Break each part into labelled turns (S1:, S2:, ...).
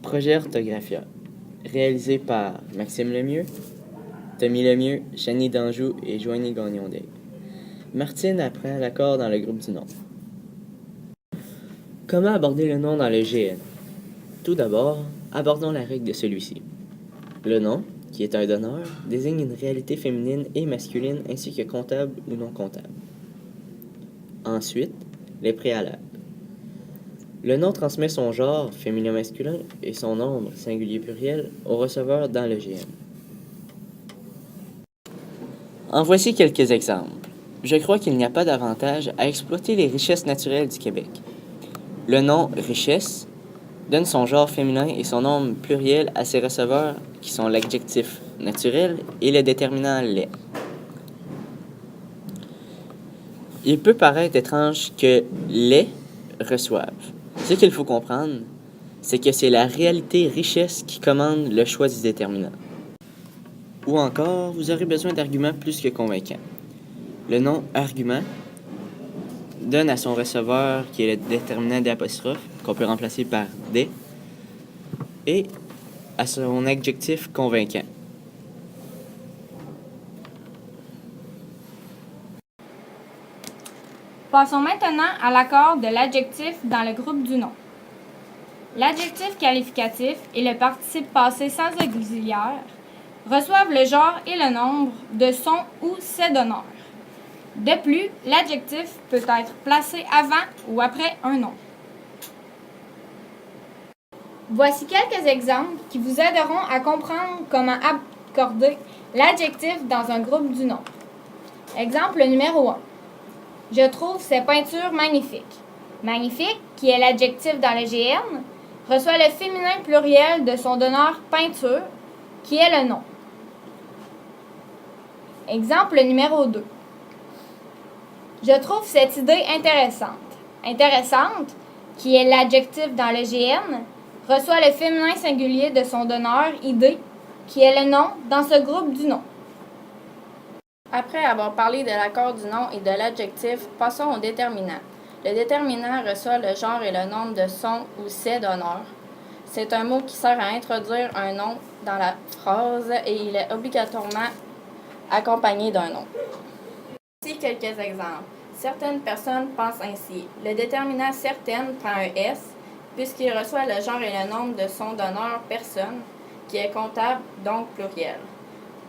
S1: Projet Orthographia, réalisé par Maxime Lemieux, Tommy Lemieux, Chanie d'Anjou et Joanie Gagnon-Day. Martine apprend l'accord dans le groupe du nom. Comment aborder le nom dans le GN? Tout d'abord, abordons la règle de celui-ci. Le nom, qui est un donneur, désigne une réalité féminine et masculine ainsi que comptable ou non comptable. Ensuite, les préalables. Le nom transmet son genre, féminin-masculin, et son nombre, singulier-pluriel, au receveur dans le GN. En voici quelques exemples. Je crois qu'il n'y a pas d'avantage à exploiter les richesses naturelles du Québec. Le nom « richesse » donne son genre féminin et son nombre pluriel à ses receveurs, qui sont l'adjectif « naturel » et le déterminant « les ». Il peut paraître étrange que « les » reçoivent. Ce qu'il faut comprendre, c'est que c'est la réalité richesse qui commande le choix du déterminant. Ou encore, vous aurez besoin d'arguments plus que convaincants. Le nom « argument » donne à son receveur, qui est le déterminant d'apostrophe, qu'on peut remplacer par « des », et à son adjectif convaincant.
S2: Passons maintenant à l'accord de l'adjectif dans le groupe du nom. L'adjectif qualificatif et le participe passé sans auxiliaire reçoivent le genre et le nombre de son ou ses donneurs. De plus, l'adjectif peut être placé avant ou après un nom. Voici quelques exemples qui vous aideront à comprendre comment accorder l'adjectif dans un groupe du nom. Exemple numéro 1. Je trouve ces peintures magnifiques. Magnifique, qui est l'adjectif dans le GN, reçoit le féminin pluriel de son donneur peinture, qui est le nom. Exemple numéro 2. Je trouve cette idée intéressante. Intéressante, qui est l'adjectif dans le GN, reçoit le féminin singulier de son donneur idée, qui est le nom dans ce groupe du nom.
S3: Après avoir parlé de l'accord du nom et de l'adjectif, passons au déterminant. Le déterminant reçoit le genre et le nombre de son ou ses donneurs. C'est un mot qui sert à introduire un nom dans la phrase et il est obligatoirement accompagné d'un nom. Voici quelques exemples. Certaines personnes pensent ainsi. Le déterminant certaines prend un S, puisqu'il reçoit le genre et le nombre de son donneur personne, qui est comptable, donc pluriel.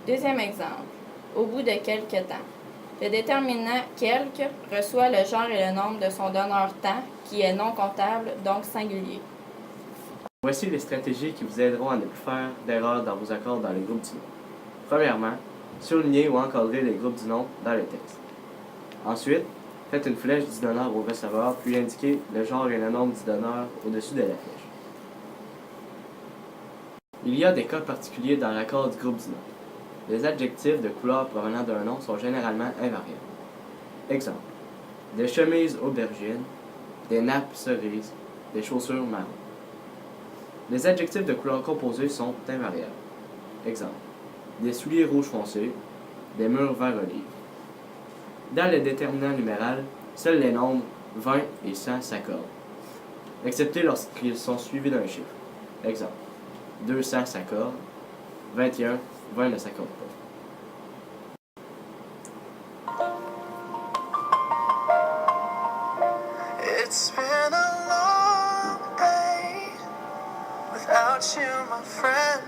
S3: Deuxième exemple. Au bout de quelque temps. Le déterminant quelque reçoit le genre et le nombre de son donneur temps, qui est non comptable, donc singulier.
S1: Voici les stratégies qui vous aideront à ne plus faire d'erreurs dans vos accords dans les groupes du nom. Premièrement, soulignez ou encadrez les groupes du nom dans le texte. Ensuite, faites une flèche du donneur au receveur, puis indiquez le genre et le nombre du donneur au-dessus de la flèche. Il y a des cas particuliers dans l'accord du groupe du nom. Les adjectifs de couleur provenant d'un nom sont généralement invariants. Exemple, des chemises aubergines, des nappes cerises, des chaussures marron. Les adjectifs de couleur composée sont invariables. Exemple, des souliers rouge foncé, des murs vert olive. Dans le déterminant numéral, seuls les nombres 20 et 100 s'accordent, excepté lorsqu'ils sont suivis d'un chiffre. Exemple, 200 s'accorde, 21, 20 ne s'accorde pas.
S4: It's been a long day without you, my friend,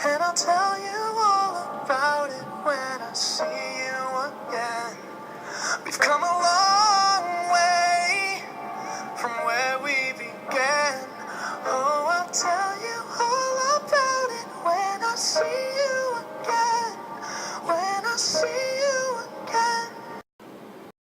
S4: and I'll tell you all